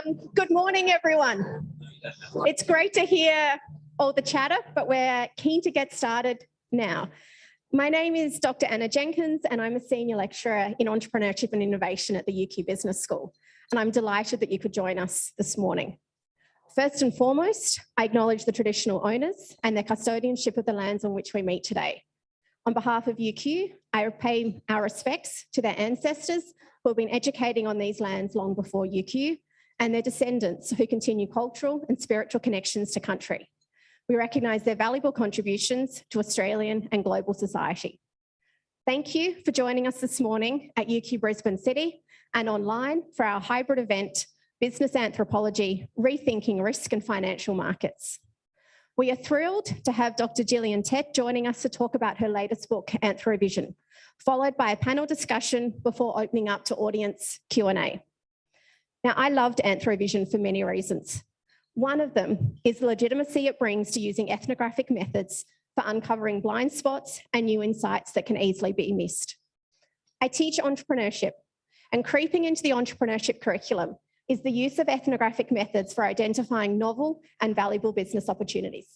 Good morning, everyone. It's great to hear all the chatter, but we're keen to get started now. My name is Dr. Anna Jenkins, and I'm a senior lecturer in entrepreneurship and innovation at the UQ Business School. And I'm delighted that you could join us this morning. First and foremost, I acknowledge the traditional owners and their custodianship of the lands on which we meet today. On behalf of UQ, I pay our respects to their ancestors who have been educating on these lands long before UQ, and their descendants who continue cultural and spiritual connections to country. We recognise their valuable contributions to Australian and global society. Thank you for joining us this morning at UQ Brisbane City and online for our hybrid event, Business Anthropology, Rethinking Risk and Financial Markets. We are thrilled to have Dr. Gillian Tett joining us to talk about her latest book, Anthro Vision, followed by a panel discussion before opening up to audience Q&A. Now, I loved Anthro Vision for many reasons. One of them is the legitimacy it brings to using ethnographic methods for uncovering blind spots and new insights that can easily be missed. I teach entrepreneurship, and creeping into the entrepreneurship curriculum is the use of ethnographic methods for identifying novel and valuable business opportunities.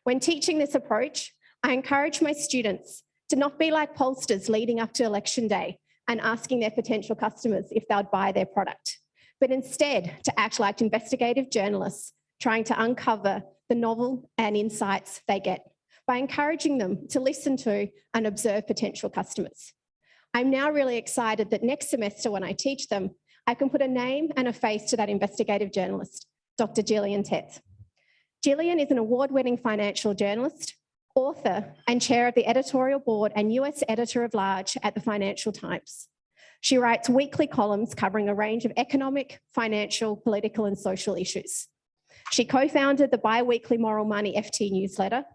When teaching this approach, I encourage my students to not be like pollsters leading up to election day and asking their potential customers if they'd buy their product, but instead to act like investigative journalists trying to uncover the novel and insights they get by encouraging them to listen to and observe potential customers. I'm now really excited that next semester when I teach them, I can put a name and a face to that investigative journalist, Dr. Gillian Tett. Gillian is an award-winning financial journalist, author, and chair of the editorial board and US editor-at-large at the Financial Times. She writes weekly columns covering a range of economic, financial, political, and social issues. She co-founded the bi-weekly Moral Money FT newsletter,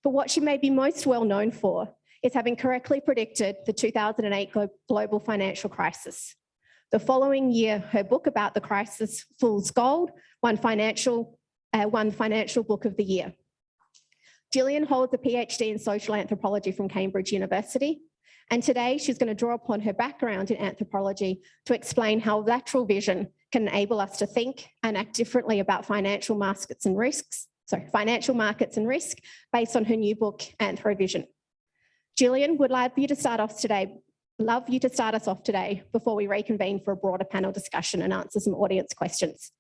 but what she may be most well known for is having correctly predicted the 2008 global financial crisis. The following year, her book about the crisis, Fool's Gold, won Financial Book of the Year. Gillian holds a PhD in social anthropology from Cambridge University, and today she's going to draw upon her background in anthropology to explain how lateral vision can enable us to think and act differently about financial markets and risk based on her new book, Anthro Vision. Gillian, would love you to start us off today before we reconvene for a broader panel discussion and answer some audience questions.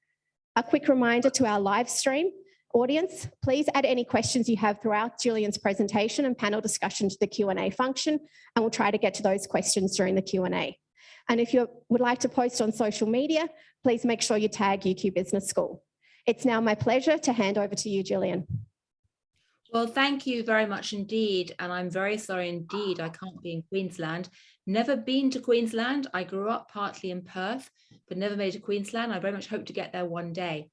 A quick reminder to our live stream audience, please add any questions you have throughout Gillian's presentation and panel discussion to the Q&A function, and we'll try to get to those questions during the Q&A. And if you would like to post on social media, please make sure you tag UQ Business School. It's now my pleasure to hand over to you, Gillian. Well, thank you very much indeed. And I'm very sorry indeed I can't be in Queensland. Never been to Queensland. I grew up partly in Perth, but never made it to Queensland. I very much hope to get there one day.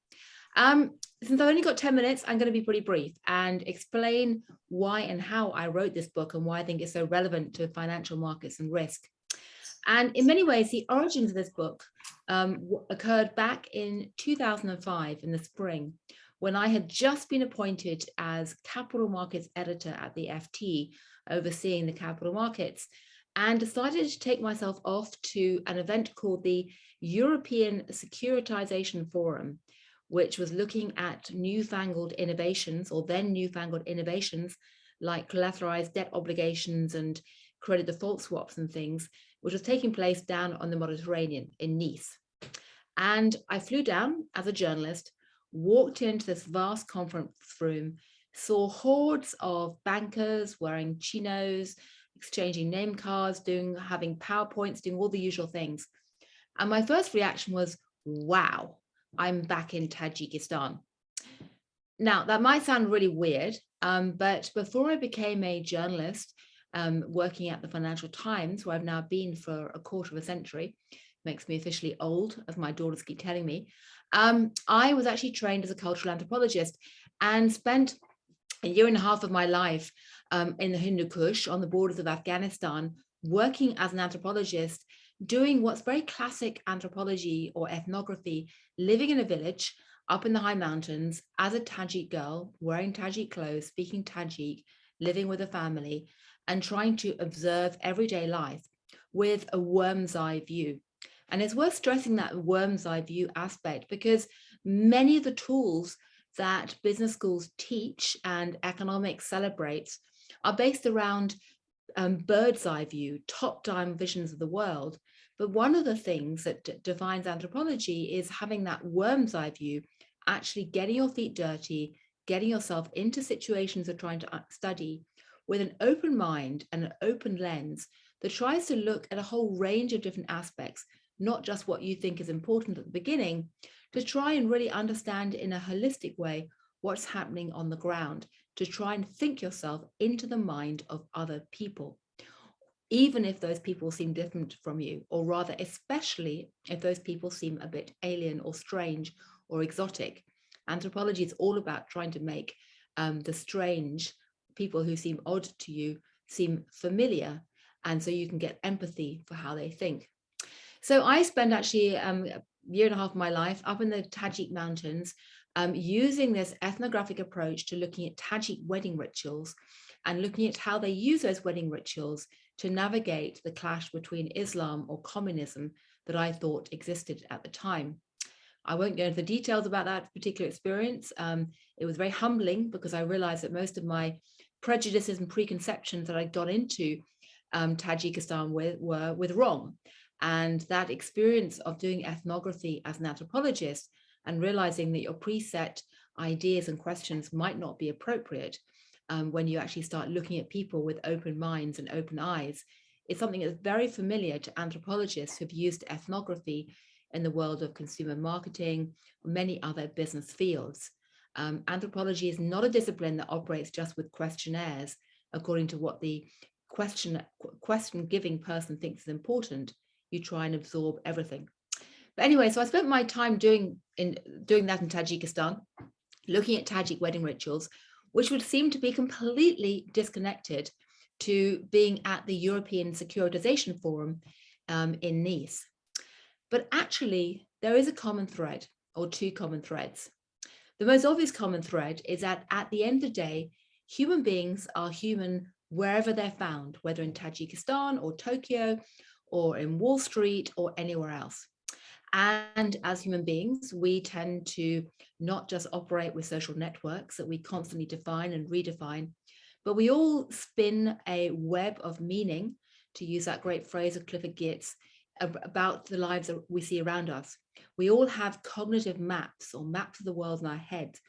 Since I've only got 10 minutes, I'm going to be pretty brief and explain why and how I wrote this book and why I think it's so relevant to financial markets and risk. And in many ways, the origins of this book occurred back in 2005 in the spring, when I had just been appointed as capital markets editor at the FT, overseeing the capital markets, and decided to take myself off to an event called the European Securitization Forum, which was looking at newfangled innovations, or then newfangled innovations, like collateralized debt obligations and credit default swaps and things, which was taking place down on the Mediterranean in Nice. And I flew down as a journalist, walked into this vast conference room, saw hordes of bankers wearing chinos, exchanging name cards, having PowerPoints, doing all the usual things. And my first reaction was, wow, I'm back in Tajikistan. Now, that might sound really weird, but before I became a journalist working at the Financial Times, where I've now been for a quarter of a century, makes me officially old, as my daughters keep telling me, I was actually trained as a cultural anthropologist and spent a year and a half of my life in the Hindu Kush on the borders of Afghanistan, working as an anthropologist, doing what's very classic anthropology or ethnography, living in a village up in the high mountains as a Tajik girl, wearing Tajik clothes, speaking Tajik, living with a family, and trying to observe everyday life with a worm's eye view. And it's worth stressing that worm's eye view aspect, because many of the tools that business schools teach and economics celebrates are based around bird's eye view, top-down visions of the world. But one of the things that defines anthropology is having that worm's eye view, actually getting your feet dirty, getting yourself into situations of trying to study with an open mind and an open lens that tries to look at a whole range of different aspects, not just what you think is important at the beginning, to try and really understand in a holistic way what's happening on the ground, to try and think yourself into the mind of other people, even if those people seem different from you, or rather, especially if those people seem a bit alien or strange or exotic. Anthropology is all about trying to make the strange people who seem odd to you seem familiar, and so you can get empathy for how they think. So I spent actually a year and a half of my life up in the Tajik mountains using this ethnographic approach to looking at Tajik wedding rituals and looking at how they use those wedding rituals to navigate the clash between Islam or communism that I thought existed at the time. I won't go into the details about that particular experience. It was very humbling because I realized that most of my prejudices and preconceptions that I got into Tajikistan were wrong. And that experience of doing ethnography as an anthropologist and realizing that your preset ideas and questions might not be appropriate when you actually start looking at people with open minds and open eyes, is something that's very familiar to anthropologists who've used ethnography in the world of consumer marketing, or many other business fields. Anthropology is not a discipline that operates just with questionnaires according to what the question giving person thinks is important. You try and absorb everything. But anyway, so I spent my time doing that in Tajikistan, looking at Tajik wedding rituals, which would seem to be completely disconnected to being at the European Securitization Forum in Nice. But actually, there is a common thread, or two common threads. The most obvious common thread is that at the end of the day, human beings are human wherever they're found, whether in Tajikistan or Tokyo or in Wall Street or anywhere else. And as human beings, we tend to not just operate with social networks that we constantly define and redefine, but we all spin a web of meaning, to use that great phrase of Clifford Geertz, about the lives that we see around us. We all have cognitive maps or maps of the world in our heads,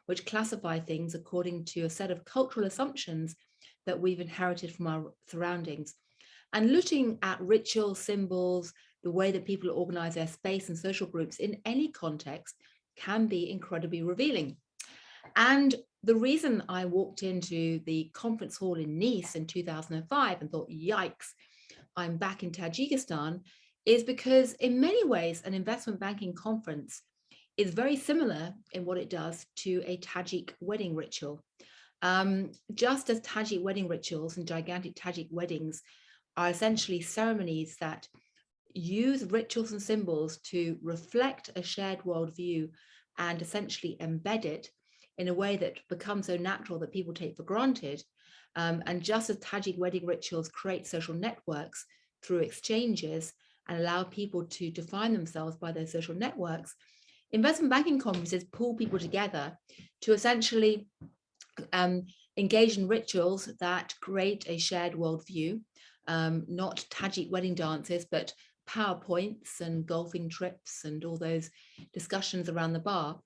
which classify things according to a set of cultural assumptions that we've inherited from our surroundings. And looking at ritual symbols, the way that people organize their space and social groups in any context can be incredibly revealing. And the reason I walked into the conference hall in Nice in 2005 and thought, yikes, I'm back in Tajikistan, is because in many ways, an investment banking conference is very similar in what it does to a Tajik wedding ritual. Just as Tajik wedding rituals and gigantic Tajik weddings are essentially ceremonies that use rituals and symbols to reflect a shared worldview and essentially embed it in a way that becomes so natural that people take for granted. And just as Tajik wedding rituals create social networks through exchanges and allow people to define themselves by those social networks, investment banking conferences pull people together to essentially engage in rituals that create a shared worldview, not Tajik wedding dances, but PowerPoints and golfing trips and all those discussions around the bar.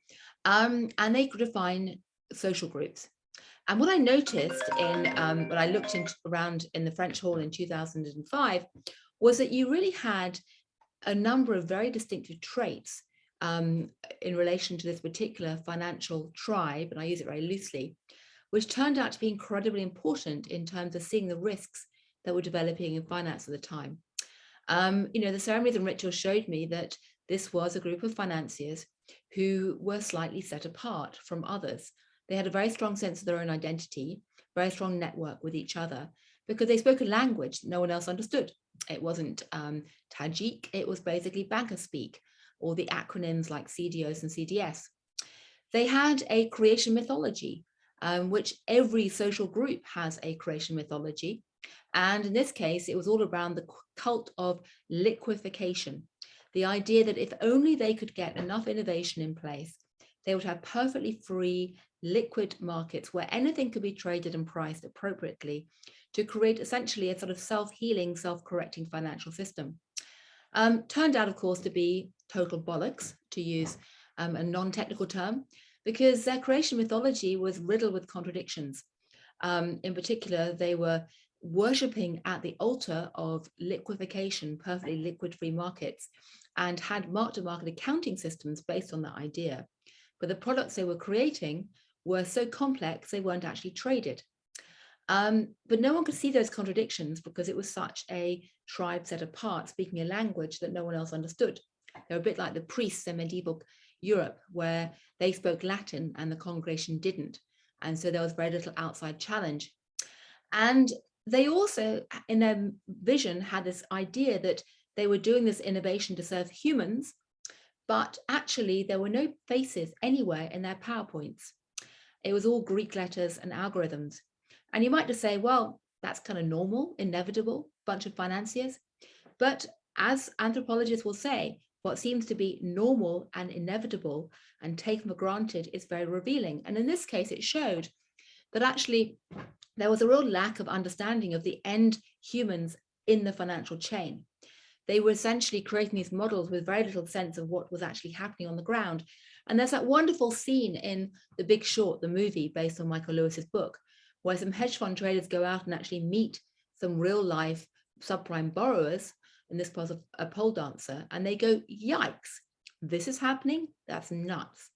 And they define social groups. And what I noticed when I looked around in the French Hall in 2005 was that you really had a number of very distinctive traits in relation to this particular financial tribe, and I use it very loosely, which turned out to be incredibly important in terms of seeing the risks that were developing in finance at the time. The ceremonies and rituals showed me that this was a group of financiers who were slightly set apart from others. They had a very strong sense of their own identity, very strong network with each other, because they spoke a language that no one else understood. It wasn't Tajik, it was basically banker speak, or the acronyms like CDOs and CDS. They had a creation mythology, which every social group has a creation mythology. And in this case, it was all around the cult of liquefaction, The idea that if only they could get enough innovation in place, they would have perfectly free, liquid markets where anything could be traded and priced appropriately to create essentially a sort of self-healing, self-correcting financial system. Turned out, of course, to be total bollocks, to use a non-technical term, because their creation mythology was riddled with contradictions. In particular, they were worshipping at the altar of liquefaction, perfectly liquid-free markets, and had mark-to-market accounting systems based on that idea. But the products they were creating were so complex, they weren't actually traded. But no one could see those contradictions because it was such a tribe set apart, speaking a language that no one else understood. They're a bit like the priests in medieval Europe, where they spoke Latin and the congregation didn't. And so there was very little outside challenge. And they also, in their vision, had this idea that they were doing this innovation to serve humans, but actually there were no faces anywhere in their PowerPoints. It was all Greek letters and algorithms. And you might just say, well, that's kind of normal, inevitable, bunch of financiers. But as anthropologists will say, what seems to be normal and inevitable and taken for granted is very revealing. And in this case, it showed that actually there was a real lack of understanding of the end humans in the financial chain. They were essentially creating these models with very little sense of what was actually happening on the ground. And there's that wonderful scene in The Big Short, the movie based on Michael Lewis's book, where some hedge fund traders go out and actually meet some real life subprime borrowers, in this case a pole dancer, and they go, yikes, this is happening? That's nuts.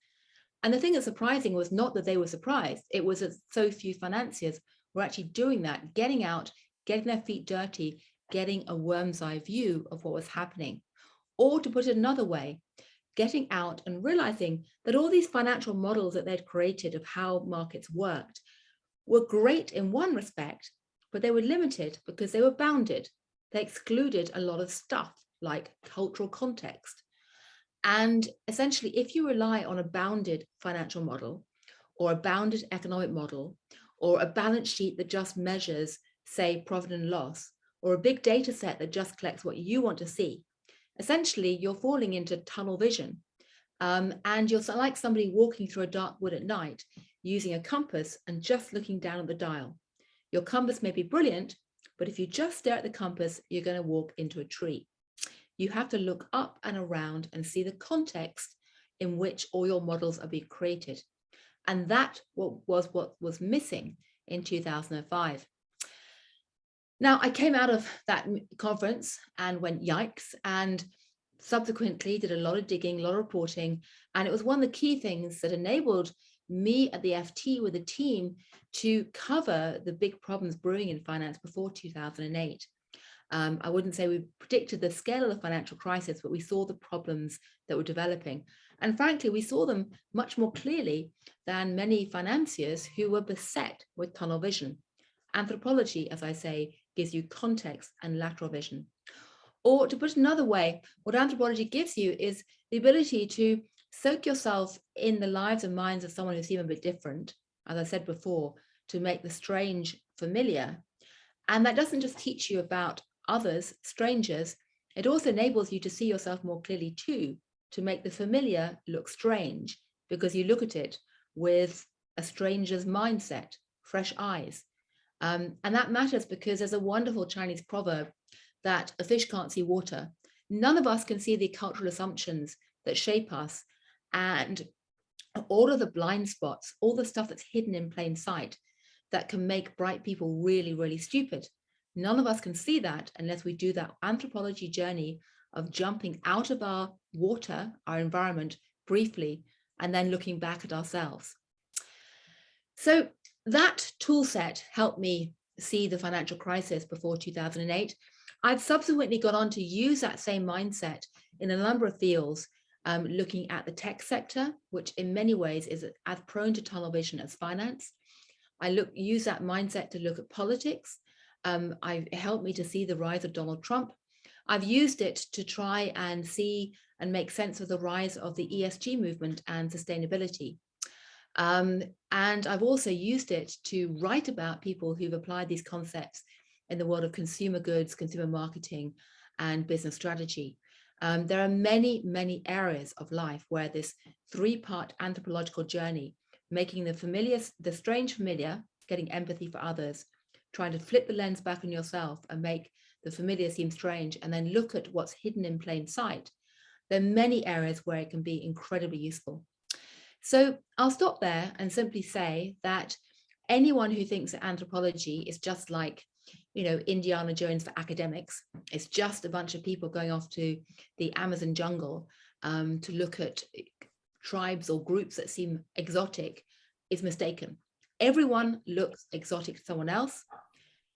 And the thing that's surprising was not that they were surprised, it was that so few financiers were actually doing that, getting out, getting their feet dirty, getting a worm's eye view of what was happening. Or to put it another way, getting out and realizing that all these financial models that they'd created of how markets worked were great in one respect, but they were limited because they were bounded. They excluded a lot of stuff like cultural context. And essentially, if you rely on a bounded financial model or a bounded economic model or a balance sheet that just measures, say, profit and loss, or a big data set that just collects what you want to see, essentially, you're falling into tunnel vision. And you're like somebody walking through a dark wood at night using a compass and just looking down at the dial. Your compass may be brilliant, but if you just stare at the compass, you're going to walk into a tree. You have to look up and around and see the context in which all your models are being created. And that was what was missing in 2005. Now, I came out of that conference and went, yikes, and subsequently did a lot of digging, a lot of reporting. And it was one of the key things that enabled me at the FT with a team to cover the big problems brewing in finance before 2008. I wouldn't say we predicted the scale of the financial crisis, but we saw the problems that were developing. And frankly, we saw them much more clearly than many financiers who were beset with tunnel vision. Anthropology, as I say, gives you context and lateral vision. Or to put it another way, what anthropology gives you is the ability to soak yourself in the lives and minds of someone who seem a bit different, as I said before, to make the strange familiar. And that doesn't just teach you about others, strangers, it also enables you to see yourself more clearly too, to make the familiar look strange, because you look at it with a stranger's mindset, fresh eyes. And that matters because there's a wonderful Chinese proverb that a fish can't see water. None of us can see the cultural assumptions that shape us and all of the blind spots, all the stuff that's hidden in plain sight that can make bright people really, really stupid. None of us can see that unless we do that anthropology journey of jumping out of our water, our environment briefly, and then looking back at ourselves. So that tool set helped me see the financial crisis before 2008. I've subsequently gone on to use that same mindset in a number of fields, looking at the tech sector, which in many ways is as prone to tunnel vision as finance. I use that mindset to look at politics. It helped me to see the rise of Donald Trump. I've used it to try and see and make sense of the rise of the ESG movement and sustainability. And I've also used it to write about people who've applied these concepts in the world of consumer goods, consumer marketing, and business strategy. There are many, many areas of life where this three-part anthropological journey, making the strange familiar, getting empathy for others, trying to flip the lens back on yourself and make the familiar seem strange, and then look at what's hidden in plain sight. There are many areas where it can be incredibly useful. So I'll stop there and simply say that anyone who thinks that anthropology is just like, Indiana Jones for academics, it's just a bunch of people going off to the Amazon jungle to look at tribes or groups that seem exotic, is mistaken. Everyone looks exotic to someone else,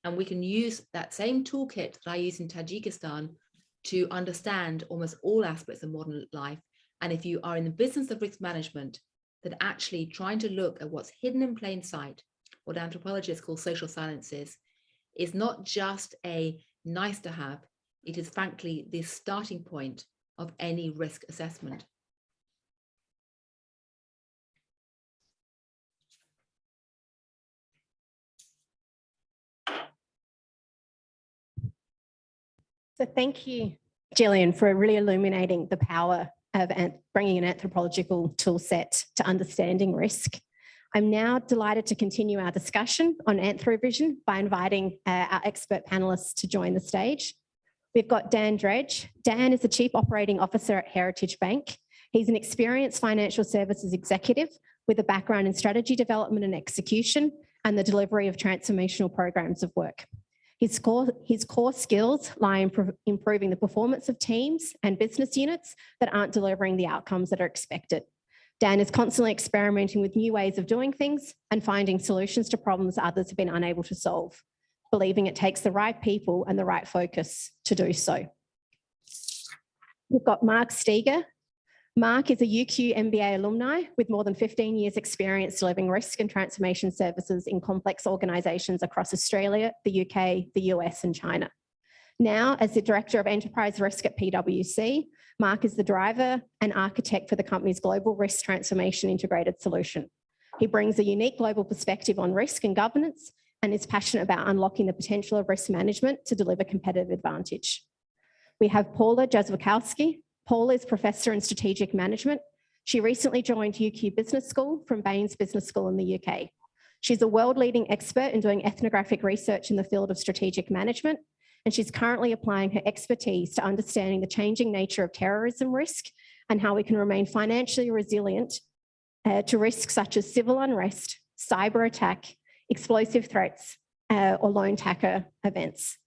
and we can use that same toolkit that I use in Tajikistan to understand almost all aspects of modern life. And if you are in the business of risk management, then actually trying to look at what's hidden in plain sight, what anthropologists call social silences, is not just a nice to have, it is frankly the starting point of any risk assessment. So thank you, Gillian, for really illuminating the power of bringing an anthropological tool set to understanding risk. I'm now delighted to continue our discussion on Anthro Vision by inviting our expert panelists to join the stage. We've got Dan Dredge. Dan is the Chief Operating Officer at Heritage Bank. He's an experienced financial services executive with a background in strategy development and execution and the delivery of transformational programs of work. His core skills lie in improving the performance of teams and business units that aren't delivering the outcomes that are expected. Dan is constantly experimenting with new ways of doing things and finding solutions to problems others have been unable to solve, believing it takes the right people and the right focus to do so. We've got Mark Steger. Mark is a UQ MBA alumni with more than 15 years experience delivering risk and transformation services in complex organisations across Australia, the UK, the US and China. Now, as the Director of Enterprise Risk at PwC, Mark is the driver and architect for the company's global risk transformation integrated solution. He brings a unique global perspective on risk and governance and is passionate about unlocking the potential of risk management to deliver competitive advantage. We have Paula Jazwikowski. Paula is Professor in Strategic Management. She recently joined UQ Business School from Baines Business School in the UK. She's a world-leading expert in doing ethnographic research in the field of strategic management, and she's currently applying her expertise to understanding the changing nature of terrorism risk and how we can remain financially resilient to risks such as civil unrest, cyber attack, explosive threats, or lone tacker events.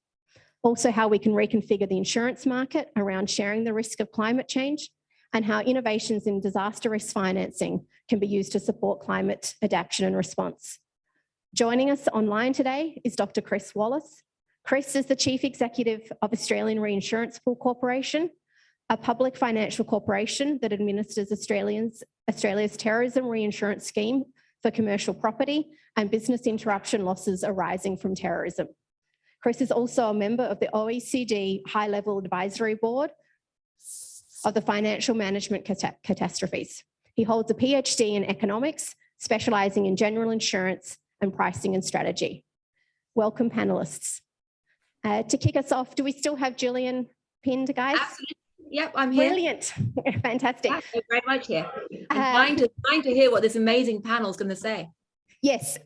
Also, how we can reconfigure the insurance market around sharing the risk of climate change, and how innovations in disaster risk financing can be used to support climate adaptation and response. Joining us online today is Dr. Chris Wallace. Chris is the Chief Executive of Australian Reinsurance Pool Corporation, a public financial corporation that administers Australia's terrorism reinsurance scheme for commercial property and business interruption losses arising from terrorism. Chris is also a member of the OECD High-Level Advisory Board of the Financial Management Catastrophes. He holds a PhD in economics, specialising in general insurance and pricing and strategy. Welcome, panellists. To kick us off, do we still have Gillian pinned, guys? Absolutely. Yep, I'm here. Brilliant. Fantastic. Yeah, I'm very much here. I'm trying to hear what this amazing panel is going to say. Yes,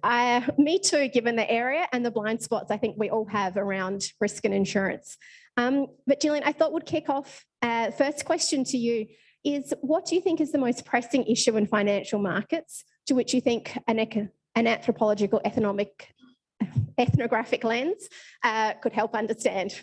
me too, given the area and the blind spots I think we all have around risk and insurance. But Gillian, I thought we'd kick off. First question to you is, what do you think is the most pressing issue in financial markets to which you think an anthropological ethnographic lens could help understand?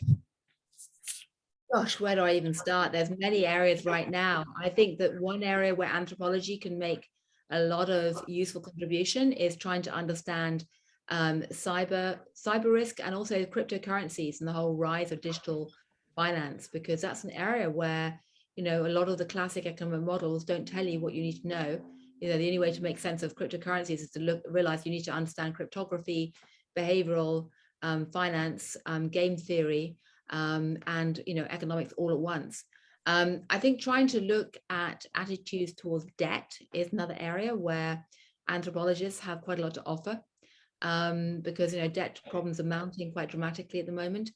Gosh, where do I even start? There's many areas right now. I think that one area where anthropology can make a lot of useful contribution is trying to understand cyber risk and also cryptocurrencies and the whole rise of digital finance, because that's an area where, a lot of the classic economic models don't tell you what you need to know. The only way to make sense of cryptocurrencies is to realize you need to understand cryptography, behavioral finance, game theory, and economics all at once. I think trying to look at attitudes towards debt is another area where anthropologists have quite a lot to offer, because debt problems are mounting quite dramatically at the moment.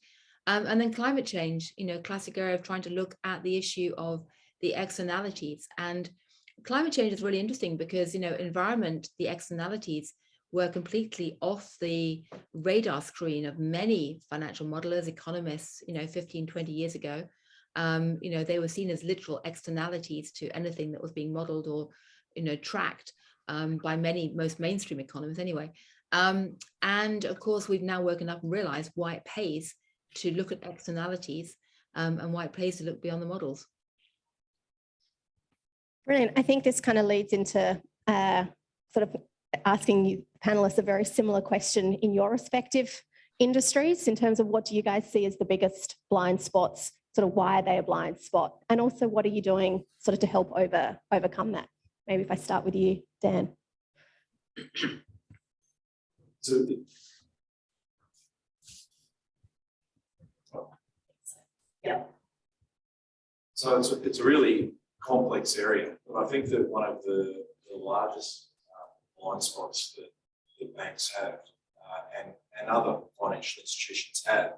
And then climate change, classic area of trying to look at the issue of the externalities. And climate change is really interesting because, environment, the externalities were completely off the radar screen of many financial modelers, economists, 15, 20 years ago. They were seen as literal externalities to anything that was being modeled or, tracked by most mainstream economists anyway. And of course, we've now woken up and realized why it pays to look at externalities and why it pays to look beyond the models. Brilliant. I think this kind of leads into sort of asking you panelists a very similar question in your respective industries in terms of what do you guys see as the biggest blind spots, sort of why are they a blind spot? And also what are you doing sort of to help overcome that? Maybe if I start with you, Dan. So it's a really complex area, but I think that one of the largest blind spots that banks have and other financial institutions have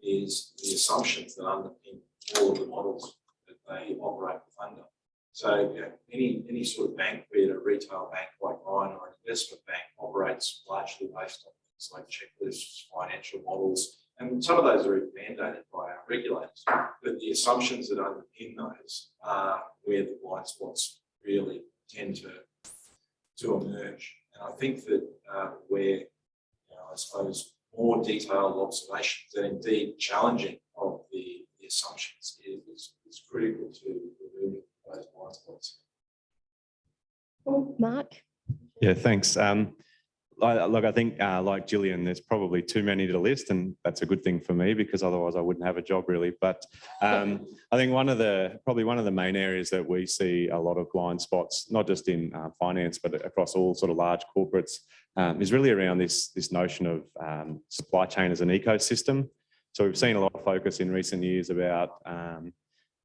is the assumptions that underpin all of the models that they operate with under. So any sort of bank, be it a retail bank like mine or an investment bank, operates largely based on things like checklists, financial models, and some of those are even mandated by our regulators. But the assumptions that underpin those are where the blind spots really tend to emerge. And I think that where, I suppose, more detailed observations and indeed challenging of the assumptions is critical to removing those blind spots. Mark? Yeah, thanks. Look, I think like Gillian, there's probably too many to list, and that's a good thing for me because otherwise I wouldn't have a job really. But I think probably one of the main areas that we see a lot of blind spots, not just in finance, but across all sort of large corporates, is really around this notion of supply chain as an ecosystem. So we've seen a lot of focus in recent years about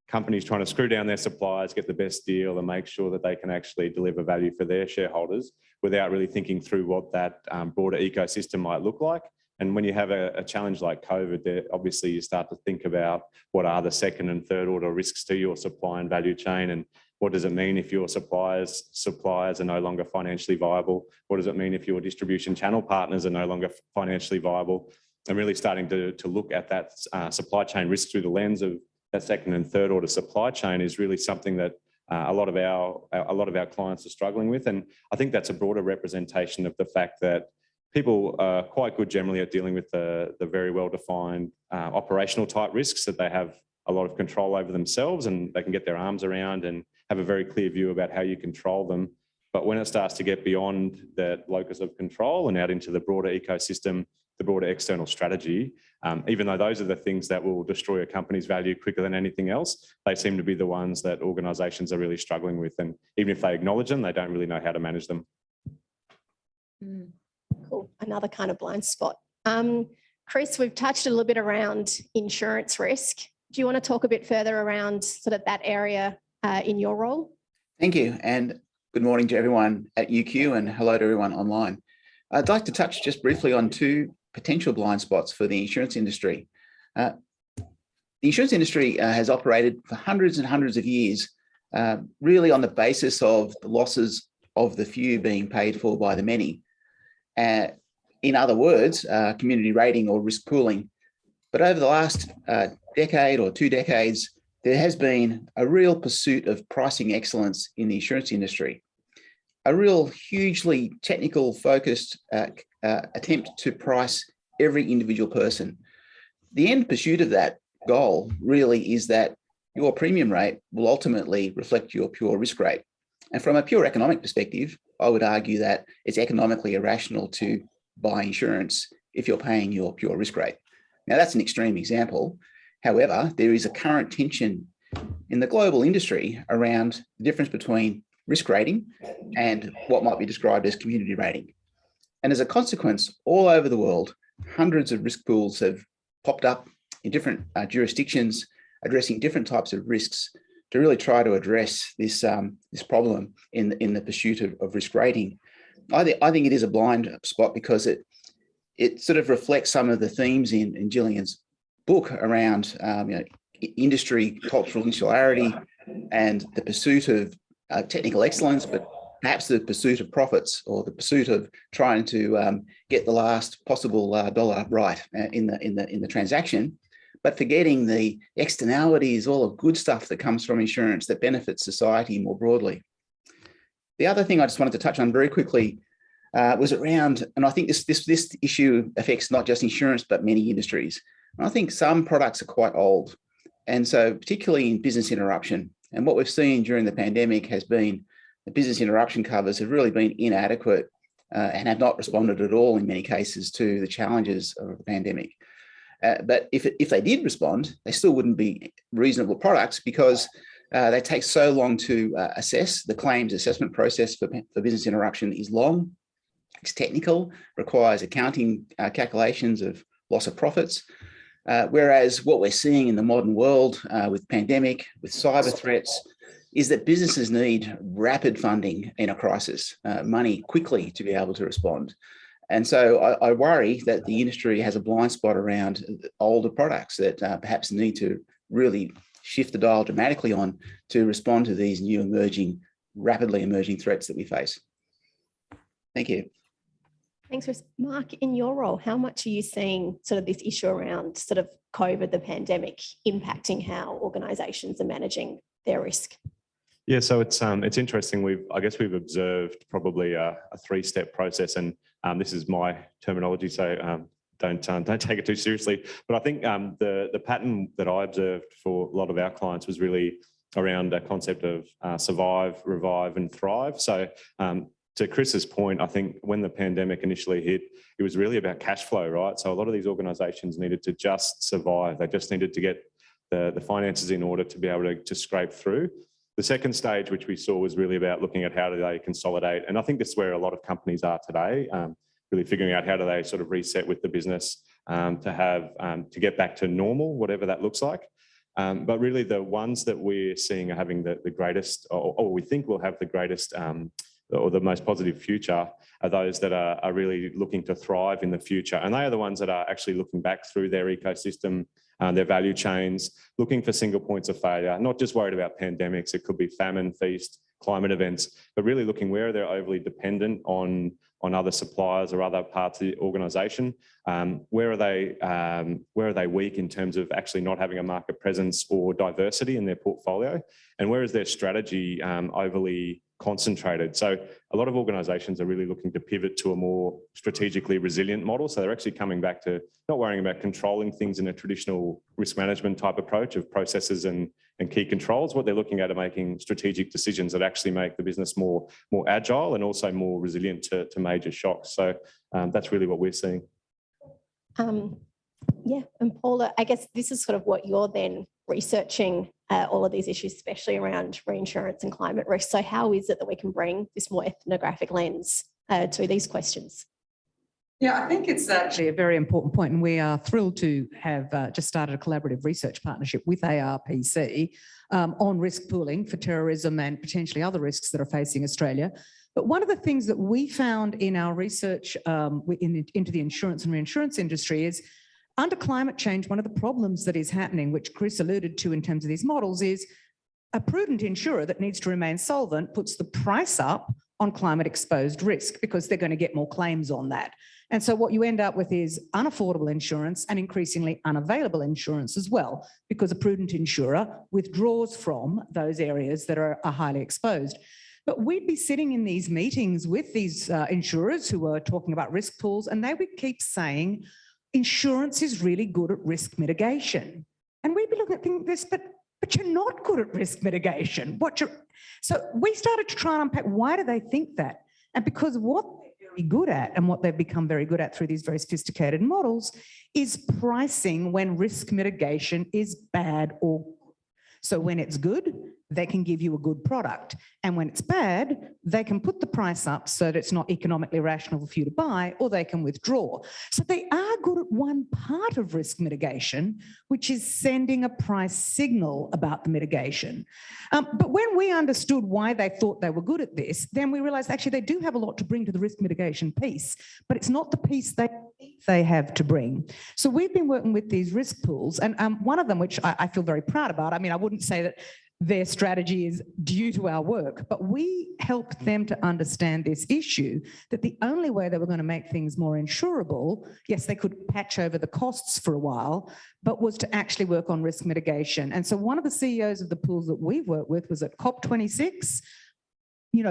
companies trying to screw down their suppliers, get the best deal and make sure that they can actually deliver value for their shareholders without really thinking through what that broader ecosystem might look like. And when you have a challenge like COVID, obviously you start to think about what are the second and third order risks to your supply and value chain, and what does it mean if your suppliers are no longer financially viable? What does it mean if your distribution channel partners are no longer financially viable? And really starting to look at that supply chain risk through the lens of that second and third order supply chain is really something that a lot of our clients are struggling with. And I think that's a broader representation of the fact that people are quite good generally at dealing with the very well-defined operational type risks that they have a lot of control over themselves and they can get their arms around and have a very clear view about how you control them. But when it starts to get beyond that locus of control and out into the broader ecosystem, the broader external strategy, even though those are the things that will destroy a company's value quicker than anything else, they seem to be the ones that organisations are really struggling with. And even if they acknowledge them, they don't really know how to manage them. Cool. Another kind of blind spot. Chris, we've touched a little bit around insurance risk. Do you want to talk a bit further around sort of that area in your role? Thank you. And good morning to everyone at UQ and hello to everyone online. I'd like to touch just briefly on two potential blind spots for the insurance industry. The insurance industry has operated for hundreds and hundreds of years, really on the basis of the losses of the few being paid for by the many. In other words, community rating or risk pooling. But over the last decade or 2 decades, there has been a real pursuit of pricing excellence in the insurance industry. A real hugely technical focused attempt to price every individual person. The end pursuit of that goal really is that your premium rate will ultimately reflect your pure risk rate. And from a pure economic perspective, I would argue that it's economically irrational to buy insurance if you're paying your pure risk rate. Now that's an extreme example. However, there is a current tension in the global industry around the difference between risk rating and what might be described as community rating. And as a consequence, all over the world, hundreds of risk pools have popped up in different jurisdictions, addressing different types of risks to really try to address this problem in the pursuit of risk rating. I think it is a blind spot because it sort of reflects some of the themes in Gillian's book around industry cultural insularity and the pursuit of technical excellence, but perhaps the pursuit of profits or the pursuit of trying to get the last possible dollar right in the transaction, but forgetting the externalities, all of good stuff that comes from insurance that benefits society more broadly. The other thing I just wanted to touch on very quickly was around, and I think this issue affects not just insurance, but many industries. And I think some products are quite old. And so particularly in business interruption, and what we've seen during the pandemic has been the business interruption covers have really been inadequate and have not responded at all in many cases to the challenges of the pandemic. But if they did respond, they still wouldn't be reasonable products because they take so long to assess. The claims assessment process for business interruption is long, it's technical, requires accounting calculations of loss of profits. Whereas what we're seeing in the modern world with pandemic, with cyber threats, is that businesses need rapid funding in a crisis, money quickly to be able to respond. And so I worry that the industry has a blind spot around older products that perhaps need to really shift the dial dramatically on to respond to these new rapidly emerging threats that we face. Thank you. Thanks, Chris. Mark, in your role, how much are you seeing sort of this issue around sort of COVID, the pandemic, impacting how organisations are managing their risk? Yeah, so it's interesting. I guess we've observed probably a three-step process, and this is my terminology, so don't take it too seriously. But I think the pattern that I observed for a lot of our clients was really around a concept of survive, revive, and thrive. So to Chris's point, I think when the pandemic initially hit, it was really about cash flow, right? So a lot of these organisations needed to just survive. They just needed to get the finances in order to be able to scrape through. The second stage, which we saw, was really about looking at how do they consolidate. And I think this is where a lot of companies are today, really figuring out how do they sort of reset with the business to get back to normal, whatever that looks like. But really the ones that we're seeing are having the greatest, or we think will have the greatest or the most positive future are those that are really looking to thrive in the future. And they are the ones that are actually looking back through their ecosystem, their value chains, looking for single points of failure, not just worried about pandemics. It could be famine, feast, climate events, but really looking where they're overly dependent on other suppliers or other parts of the organisation. Where are they weak in terms of actually not having a market presence or diversity in their portfolio? And where is their strategy overly concentrated? So a lot of organisations are really looking to pivot to a more strategically resilient model. So they're actually coming back to not worrying about controlling things in a traditional risk management type approach of processes and key controls. What they're looking at are making strategic decisions that actually make the business more agile and also more resilient to major shocks. So that's really what we're seeing. Yeah, and Paula, I guess this is sort of what you're then researching all of these issues, especially around reinsurance and climate risk. So how is it that we can bring this more ethnographic lens to these questions? Yeah, I think it's actually a very important point, and we are thrilled to have just started a collaborative research partnership with ARPC on risk pooling for terrorism and potentially other risks that are facing Australia. But one of the things that we found in our research into the insurance and reinsurance industry is under climate change, one of the problems that is happening, which Chris alluded to in terms of these models, is a prudent insurer that needs to remain solvent puts the price up on climate exposed risk because they're going to get more claims on that. And so what you end up with is unaffordable insurance and increasingly unavailable insurance as well, because a prudent insurer withdraws from those areas that are highly exposed. But we'd be sitting in these meetings with these insurers who are talking about risk pools, and they would keep saying, insurance is really good at risk mitigation. And we'd be looking at this, but you're not good at risk mitigation. So we started to try and unpack, why do they think that? And because what they're very good at and what they've become very good at through these very sophisticated models is pricing when risk mitigation is bad or good. So when it's good, they can give you a good product. And when it's bad, they can put the price up so that it's not economically rational for you to buy, or they can withdraw. So they are good at one part of risk mitigation, which is sending a price signal about the mitigation. But when we understood why they thought they were good at this, then we realized actually they do have a lot to bring to the risk mitigation piece, but it's not the piece they think they have to bring. So we've been working with these risk pools, and one of them, which I feel very proud about, I mean, I wouldn't say that their strategy is due to our work, but we helped them to understand this issue, that the only way they were going to make things more insurable, yes, they could patch over the costs for a while, but was to actually work on risk mitigation. And so one of the CEOs of the pools that we've worked with was at COP26,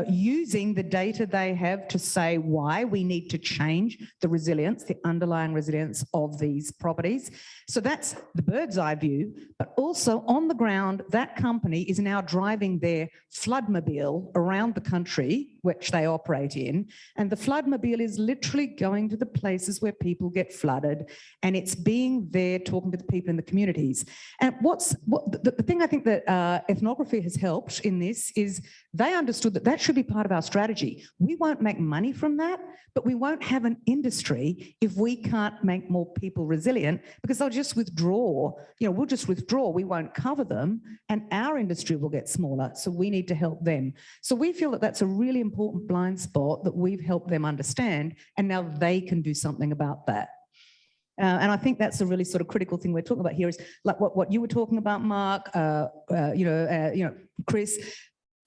using the data they have to say why we need to change the resilience, the underlying resilience of these properties. So that's the bird's eye view, but also on the ground, that company is now driving their floodmobile around the country, which they operate in. And the floodmobile is literally going to the places where people get flooded, and it's being there talking to the people in the communities. And the thing I think that Ethnography has helped in this is they understood that should be part of our strategy. We won't make money from that, but we won't have an industry if we can't make more people resilient, because they'll just withdraw. We'll just withdraw. We won't cover them, and our industry will get smaller. So we need to help them. So we feel that that's a really important blind spot that we've helped them understand, and now they can do something about that. And I think that's a really sort of critical thing we're talking about here, is like what you were talking about, Mark, Chris.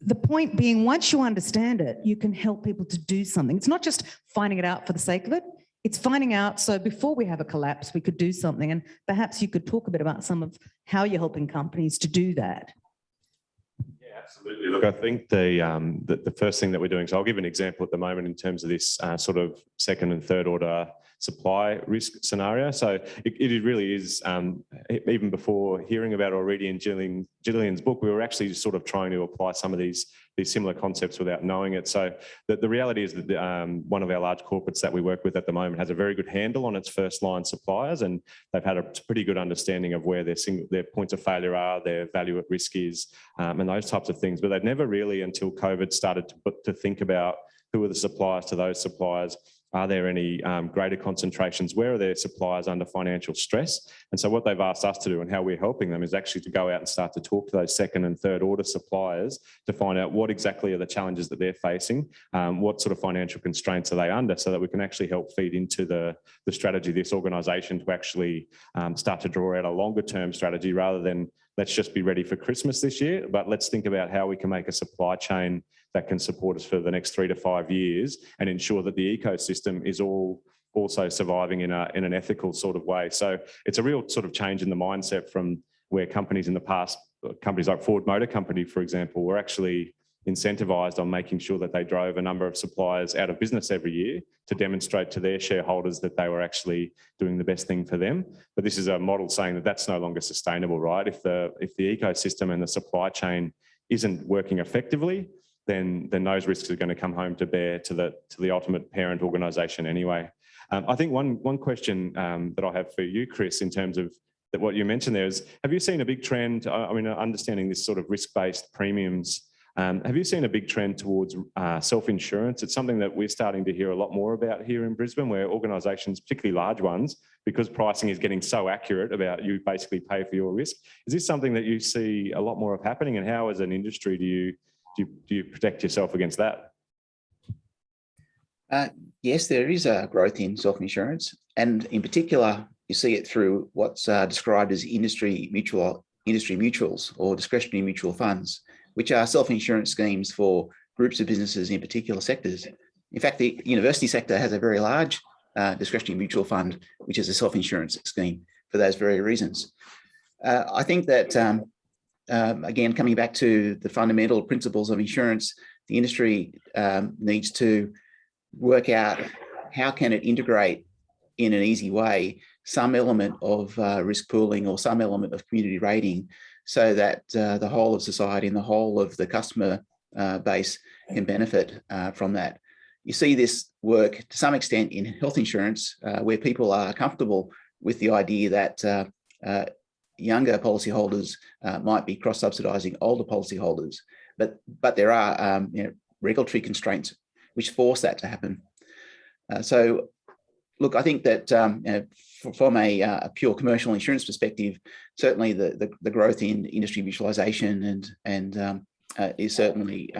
The point being, once you understand it, you can help people to do something. It's not just finding it out for the sake of it. It's finding out, so before we have a collapse, we could do something. And perhaps you could talk a bit about some of how you're helping companies to do that. Yeah, absolutely. Look, I think the first thing that we're doing, so I'll give an example at the moment in terms of this sort of second and third order supply risk scenario. So it really is, even before hearing about or reading Gillian's book, we were actually sort of trying to apply some of these similar concepts without knowing it. So the reality is that one of our large corporates that we work with at the moment has a very good handle on its first line suppliers, and they've had a pretty good understanding of where their points of failure are, their value at risk is, and those types of things. But they'd never really, until COVID, started to think about who are the suppliers to those suppliers. Are there any greater concentrations? Where are their suppliers under financial stress? And so what they've asked us to do, and how we're helping them, is actually to go out and start to talk to those second and third order suppliers to find out what exactly are the challenges that they're facing, what sort of financial constraints are they under, so that we can actually help feed into the strategy of this organisation to actually start to draw out a longer term strategy, rather than let's just be ready for Christmas this year, but let's think about how we can make a supply chain that can support us for the next 3 to 5 years and ensure that the ecosystem is also surviving in an ethical sort of way. So it's a real sort of change in the mindset from where companies in the past, companies like Ford Motor Company, for example, were actually incentivized on making sure that they drove a number of suppliers out of business every year to demonstrate to their shareholders that they were actually doing the best thing for them. But this is a model saying that that's no longer sustainable, right? If the ecosystem and the supply chain isn't working effectively, then those risks are going to come home to bear to the ultimate parent organisation anyway. I think one question that I have for you, Chris, in terms of what you mentioned there is, have you seen a big trend? I mean, understanding this sort of risk-based premiums, have you seen a big trend towards self-insurance? It's something that we're starting to hear a lot more about here in Brisbane, where organisations, particularly large ones, because pricing is getting so accurate about you basically pay for your risk. Is this something that you see a lot more of happening, and how as an industry do you protect yourself against that? Yes, there is a growth in self-insurance, and in particular, you see it through what's described as industry mutuals or discretionary mutual funds, which are self-insurance schemes for groups of businesses in particular sectors. In fact, the university sector has a very large discretionary mutual fund, which is a self-insurance scheme for those very reasons. I think that again, coming back to the fundamental principles of insurance, the industry needs to work out how can it integrate in an easy way some element of risk pooling or some element of community rating, so that the whole of society and the whole of the customer base can benefit from that. You see this work to some extent in health insurance, where people are comfortable with the idea that younger policyholders might be cross-subsidising older policyholders, but there are regulatory constraints which force that to happen. So, look, I think that from a pure commercial insurance perspective, certainly the growth in industry mutualisation and is certainly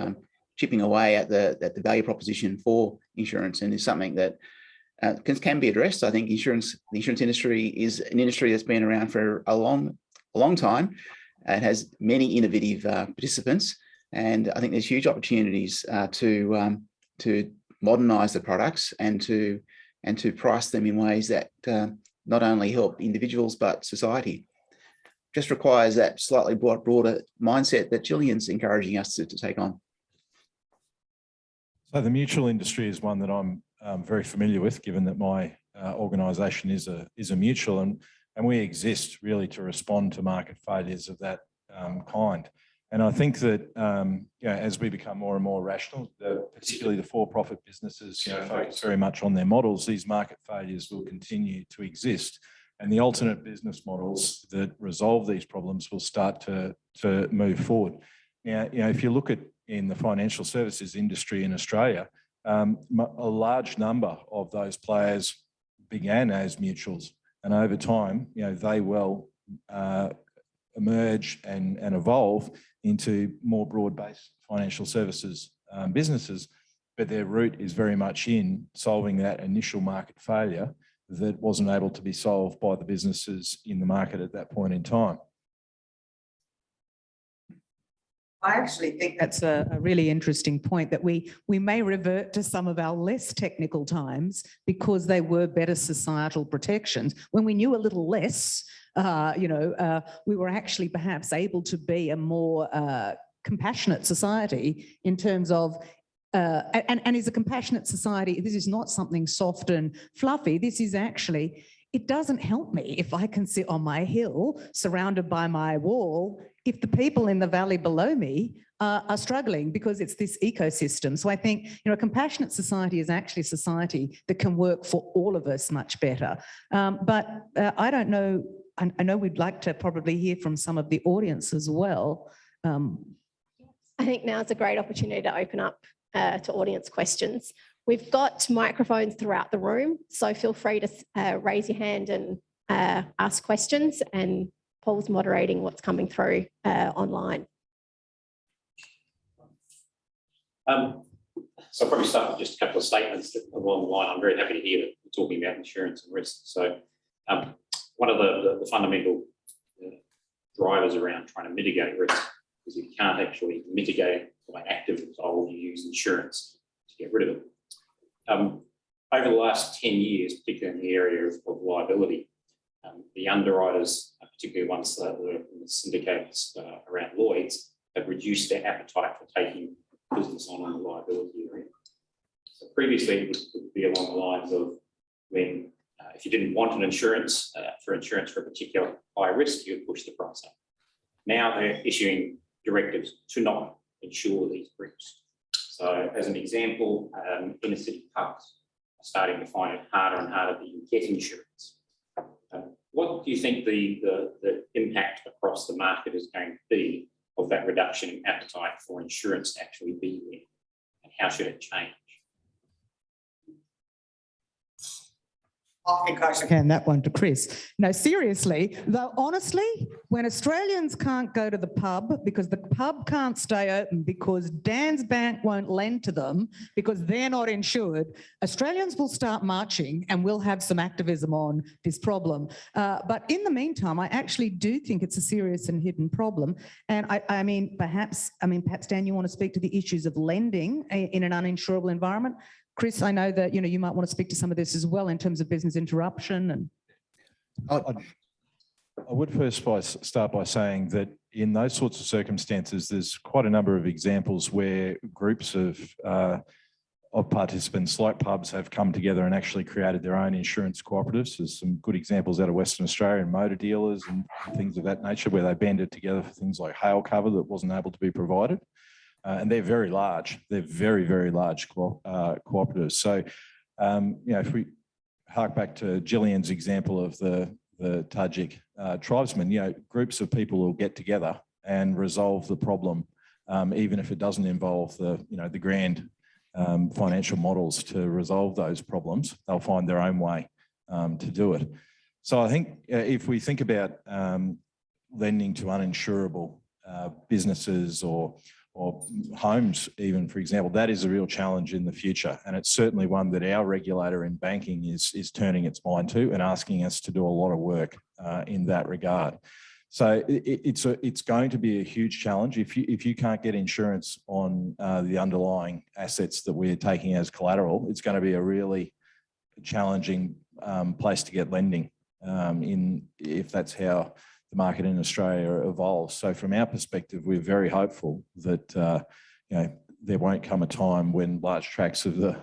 chipping away at the value proposition for insurance, and is something that can be addressed. I think the insurance industry is an industry that's been around for a long time. It has many innovative participants, and I think there's huge opportunities to modernise the products and to price them in ways that not only help individuals but society. Just requires that slightly broader mindset that Gillian's encouraging us to take on. So the mutual industry is one that I'm very familiar with, given that my organisation is a mutual, and we exist really to respond to market failures of that kind. And I think that as we become more and more rational, particularly the for-profit businesses focus very much on their models, these market failures will continue to exist. And the alternate business models that resolve these problems will start to move forward. Now, if you look at in the financial services industry in Australia, a large number of those players began as mutuals, and over time, they will emerge and evolve into more broad-based financial services businesses, but their root is very much in solving that initial market failure that wasn't able to be solved by the businesses in the market at that point in time. I actually think that's a really interesting point, that we may revert to some of our less technical times because they were better societal protections. When we knew a little less, we were actually perhaps able to be a more compassionate society in terms of and is a compassionate society. This is not something soft and fluffy. This is actually, it doesn't help me if I can sit on my hill surrounded by my wall if the people in the valley below me are struggling, because it's this ecosystem. So I think, a compassionate society is actually a society that can work for all of us much better. But I don't know, I know we'd like to probably hear from some of the audience as well. I think now's a great opportunity to open up to audience questions. We've got microphones throughout the room, so feel free to raise your hand and ask questions, and Paul's moderating what's coming through online. So I'll probably start with just a couple of statements along the line. I'm very happy to hear that we're talking about insurance and risk. So one of the fundamental drivers around trying to mitigate risk is you can't actually mitigate by active resolve, you use insurance to get rid of it. Over the last 10 years, particularly in the area of liability, the underwriters, particularly ones that were in the syndicates around Lloyd's, have reduced their appetite for taking business on in the liability area. So previously, it would be along the lines of when, if you didn't want an insurance for a particular high risk, you would push the price up. Now they're issuing directives to not insure these risks. So as an example, inner city pubs are starting to find it harder and harder to get insurance. What do you think the impact across the market is going to be of that reduction in appetite for insurance to actually be there? And how should it change? I think I should hand that one to Chris. No, seriously, though, honestly, when Australians can't go to the pub because the pub can't stay open because Dan's bank won't lend to them because they're not insured, Australians will start marching and we'll have some activism on this problem. But in the meantime, I actually do think it's a serious and hidden problem. And I mean, perhaps, Dan, you want to speak to the issues of lending in an uninsurable environment? Chris, I know that you might want to speak to some of this as well in terms of business interruption. And I would first start by saying that in those sorts of circumstances, there's quite a number of examples where groups of participants, like pubs, have come together and actually created their own insurance cooperatives. There's some good examples out of Western Australia and motor dealers and things of that nature, where they banded together for things like hail cover that wasn't able to be provided. And they're very large. They're very, very large cooperatives. So, if we hark back to Gillian's example of the Tajik tribesmen, groups of people will get together and resolve the problem, even if it doesn't involve the grand financial models to resolve those problems. They'll find their own way to do it. So I think if we think about lending to uninsurable businesses or homes, even, for example, that is a real challenge in the future. And it's certainly one that our regulator in banking is turning its mind to and asking us to do a lot of work in that regard. So it's going to be a huge challenge. If you can't get insurance on the underlying assets that we're taking as collateral, it's going to be a really challenging place to get lending if that's how the market in Australia evolves. So from our perspective, we're very hopeful that there won't come a time when large tracts of the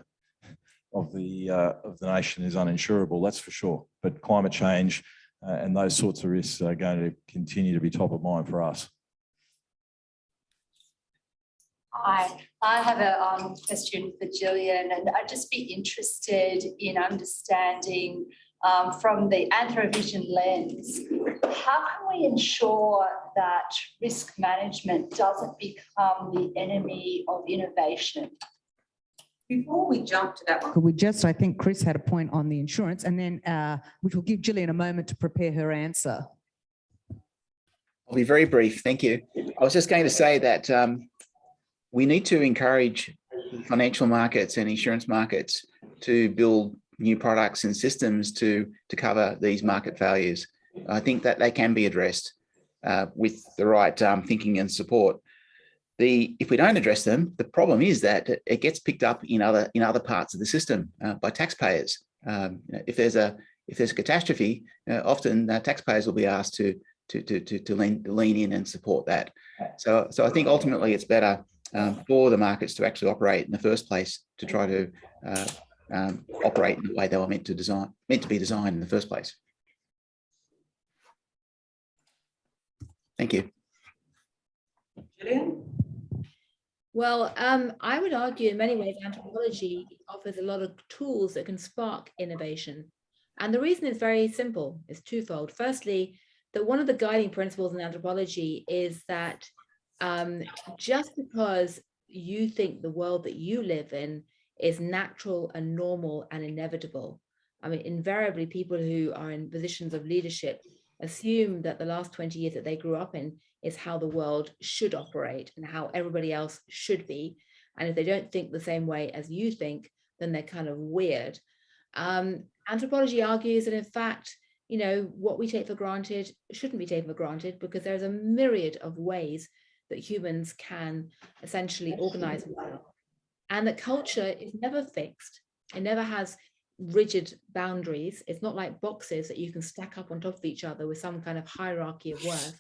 nation is uninsurable. That's for sure. But climate change and those sorts of risks are going to continue to be top of mind for us. Hi, I have a question for Gillian, and I'd just be interested in understanding from the Anthro Vision lens, how can we ensure that risk management doesn't become the enemy of innovation? Before we jump to that one, could we just, I think Chris had a point on the insurance, and then which will give Gillian a moment to prepare her answer. I'll be very brief. Thank you. I was just going to say that we need to encourage financial markets and insurance markets to build new products and systems to cover these market failures. I think that they can be addressed with the right thinking and support. If we don't address them, the problem is that it gets picked up in other parts of the system by taxpayers. If there's a catastrophe, often taxpayers will be asked to lean in and support that. So I think ultimately it's better for the markets to actually operate in the first place, to try to operate in the way they were meant to be designed in the first place. Thank you. Gillian? Well, I would argue in many ways anthropology offers a lot of tools that can spark innovation. And the reason is very simple. It's twofold. Firstly, that one of the guiding principles in anthropology is that just because you think the world that you live in is natural and normal and inevitable, I mean, invariably people who are in positions of leadership assume that the last 20 years that they grew up in is how the world should operate and how everybody else should be. And if they don't think the same way as you think, then they're kind of weird. Anthropology argues that in fact, what we take for granted shouldn't be taken for granted, because there's a myriad of ways that humans can essentially organize themselves. And that culture is never fixed. It never has rigid boundaries. It's not like boxes that you can stack up on top of each other with some kind of hierarchy of worth.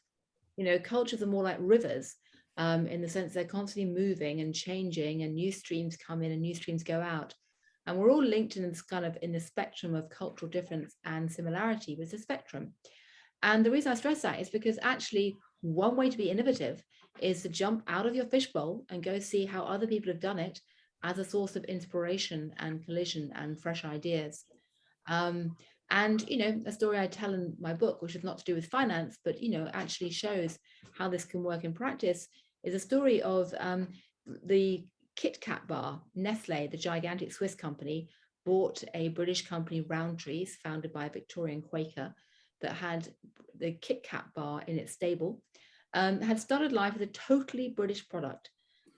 Cultures are more like rivers in the sense they're constantly moving and changing, and new streams come in and new streams go out. And we're all linked in this kind of in the spectrum of cultural difference and similarity, with the spectrum. And the reason I stress that is because actually one way to be innovative is to jump out of your fishbowl and go see how other people have done it as a source of inspiration and collision and fresh ideas. And, a story I tell in my book, which is not to do with finance, but, actually shows how this can work in practice, is a story of the Kit Kat bar. Nestle, the gigantic Swiss company, bought a British company, Rowntree's, founded by a Victorian Quaker, that had the Kit Kat bar in its stable, had started life as a totally British product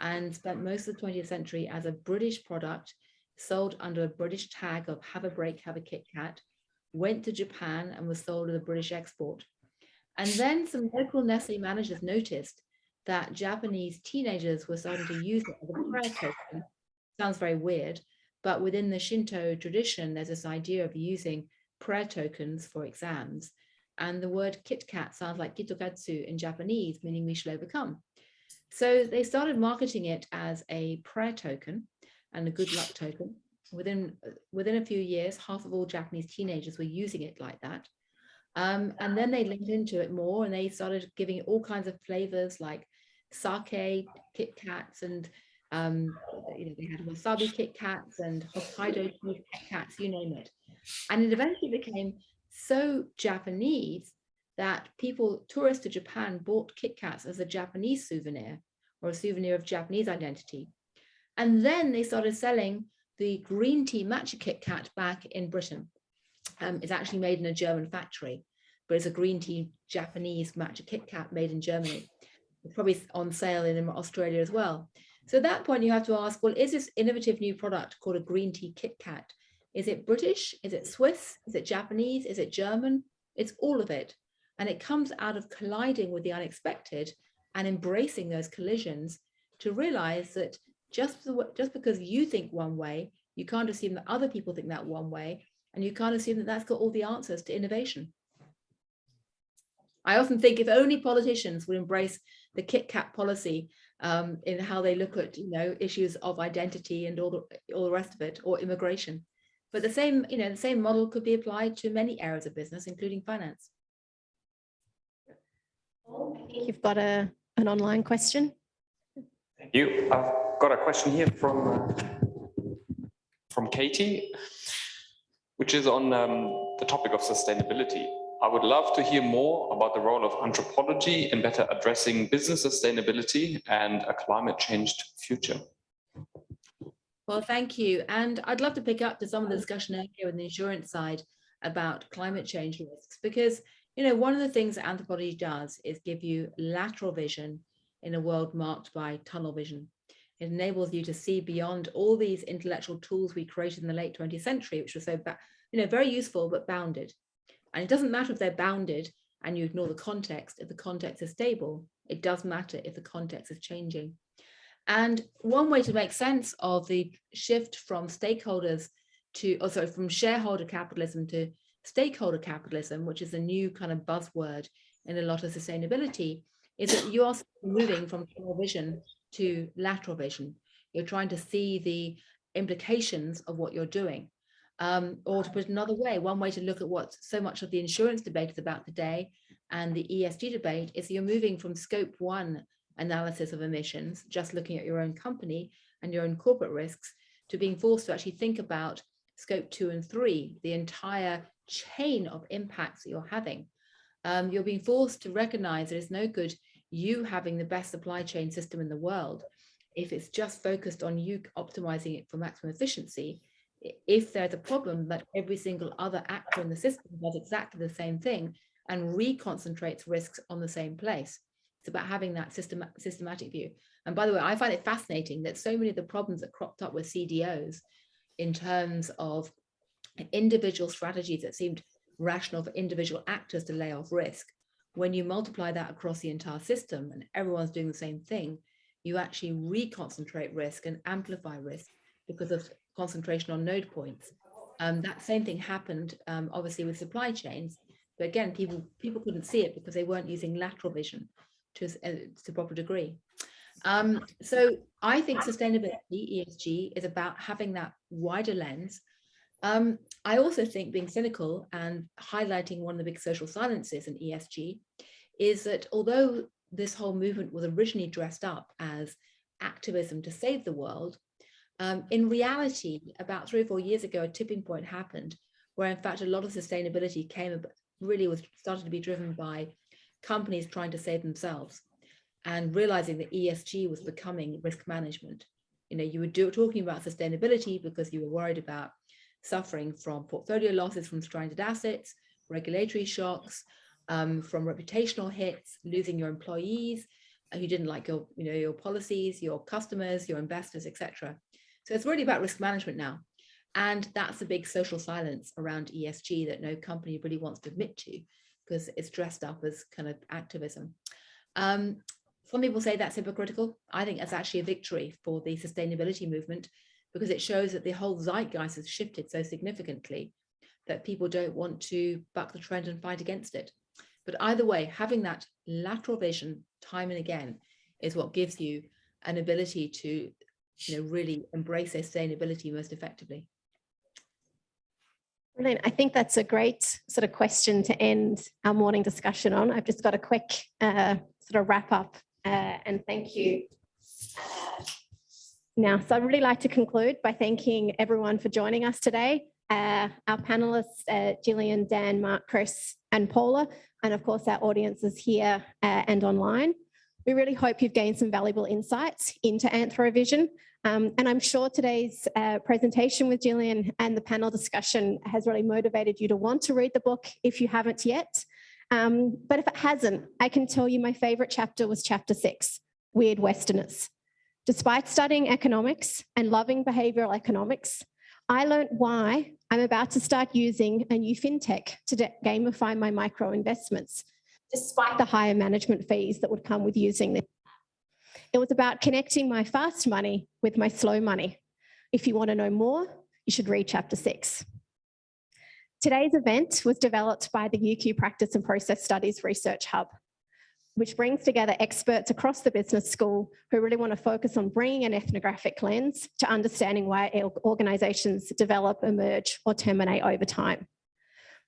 and spent most of the 20th century as a British product, sold under a British tag of have a break, have a Kit Kat, went to Japan and was sold as a British export. And then some local Nestle managers noticed that Japanese teenagers were starting to use it as a prayer token. Sounds very weird, but within the Shinto tradition, there's this idea of using prayer tokens for exams. And the word Kit Kat sounds like kitokatsu in Japanese, meaning we shall overcome. So they started marketing it as a prayer token and a good luck token. Within a few years, half of all Japanese teenagers were using it like that. And then they linked into it more, and they started giving it all kinds of flavors like sake Kit Kats, and they had wasabi Kit Kats and Hokkaido Kit Kats, you name it. And it eventually became so Japanese that tourists to Japan bought Kit Kats as a Japanese souvenir, or a souvenir of Japanese identity. And then they started selling the green tea matcha Kit Kat back in Britain. It's actually made in a German factory, but it's a green tea Japanese matcha Kit Kat made in Germany. It's probably on sale in Australia as well. So at that point, you have to ask, well, is this innovative new product called a green tea Kit Kat? Is it British? Is it Swiss? Is it Japanese? Is it German? It's all of it. And it comes out of colliding with the unexpected and embracing those collisions to realize that just because you think one way, you can't assume that other people think that one way, and you can't assume that that's got all the answers to innovation. I often think if only politicians would embrace the Kit Kat policy in how they look at, issues of identity and all the rest of it, or immigration. But the same model could be applied to many areas of business, including finance. I think you've got an online question. Thank you. I've got a question here from Katie, which is on the topic of sustainability. I would love to hear more about the role of anthropology in better addressing business sustainability and a climate changed future. Well, thank you. And I'd love to pick up to some of the discussion earlier on the insurance side about climate change risks, because, one of the things that anthropology does is give you lateral vision in a world marked by tunnel vision. It enables you to see beyond all these intellectual tools we created in the late 20th century, which were so, very useful, but bounded. And it doesn't matter if they're bounded and you ignore the context. If the context is stable, it does matter if the context is changing. And one way to make sense of the shift from from shareholder capitalism to stakeholder capitalism, which is a new kind of buzzword in a lot of sustainability, is that you are moving from tunnel vision to lateral vision. You're trying to see the implications of what you're doing. Or to put it another way, one way to look at what so much of the insurance debate is about today and the ESG debate is you're moving from scope 1 analysis of emissions, just looking at your own company and your own corporate risks, to being forced to actually think about scope 2 and 3, the entire chain of impacts that you're having. You're being forced to recognize that it's no good you having the best supply chain system in the world if it's just focused on you optimizing it for maximum efficiency. If there's a problem that every single other actor in the system does exactly the same thing and reconcentrates risks on the same place. It's about having that systematic view. And by the way, I find it fascinating that so many of the problems that cropped up with CDOs in terms of individual strategies that seemed rational for individual actors to lay off risk, when you multiply that across the entire system and everyone's doing the same thing, you actually reconcentrate risk and amplify risk because of concentration on node points. That same thing happened obviously with supply chains, but again, people couldn't see it because they weren't using lateral vision to a proper degree. So I think sustainability, ESG, is about having that wider lens. I also think, being cynical and highlighting one of the big social silences in ESG, is that although this whole movement was originally dressed up as activism to save the world, in reality, about 3 or 4 years ago, a tipping point happened where, in fact, a lot of sustainability started to be driven by companies trying to save themselves and realizing that ESG was becoming risk management. You were talking about sustainability because you were worried about suffering from portfolio losses from stranded assets, regulatory shocks, from reputational hits, losing your employees who didn't like your policies, your customers, your investors, etc. So it's really about risk management now. And that's a big social silence around ESG that no company really wants to admit to because it's dressed up as kind of activism. Some people say that's hypocritical. I think that's actually a victory for the sustainability movement because it shows that the whole zeitgeist has shifted so significantly that people don't want to buck the trend and fight against it. But either way, having that lateral vision time and again is what gives you an ability to really embrace sustainability most effectively. Brilliant. I think that's a great sort of question to end our morning discussion on. I've just got a quick sort of wrap up and thank you now. So I'd really like to conclude by thanking everyone for joining us today. Our panelists, Gillian, Dan, Mark, Chris, and Paula, and of course our audiences here and online. We really hope you've gained some valuable insights into Anthro Vision. And I'm sure today's presentation with Gillian and the panel discussion has really motivated you to want to read the book if you haven't yet. But if it hasn't, I can tell you my favourite chapter was chapter 6, Weird Westerners. Despite studying economics and loving behavioural economics, I learned why I'm about to start using a new fintech to gamify my micro investments, despite the higher management fees that would come with using this. It was about connecting my fast money with my slow money. If you want to know more, you should read chapter 6. Today's event was developed by the UQ Practice and Process Studies Research Hub, which brings together experts across the business school who really want to focus on bringing an ethnographic lens to understanding why organisations develop, emerge, or terminate over time.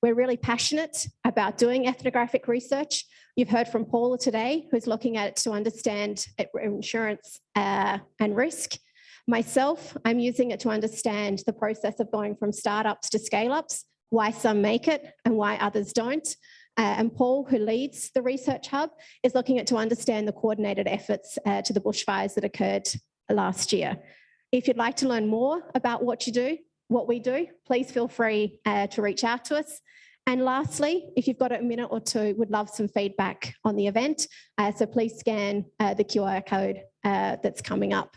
We're really passionate about doing ethnographic research. You've heard from Paula today, who's looking at it to understand insurance and risk. Myself, I'm using it to understand the process of going from startups to scale-ups, why some make it and why others don't. And Paul, who leads the Research Hub, is looking at to understand the coordinated efforts to the bushfires that occurred last year. If you'd like to learn more about what we do, please feel free to reach out to us. And lastly, if you've got a minute or two, we'd love some feedback on the event. So please scan the QR code that's coming up.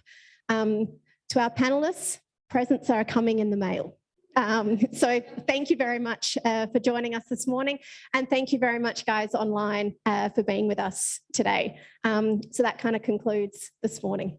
To our panelists, presents are coming in the mail. So thank you very much for joining us this morning. And thank you very much, guys, online for being with us today. So that kind of concludes this morning.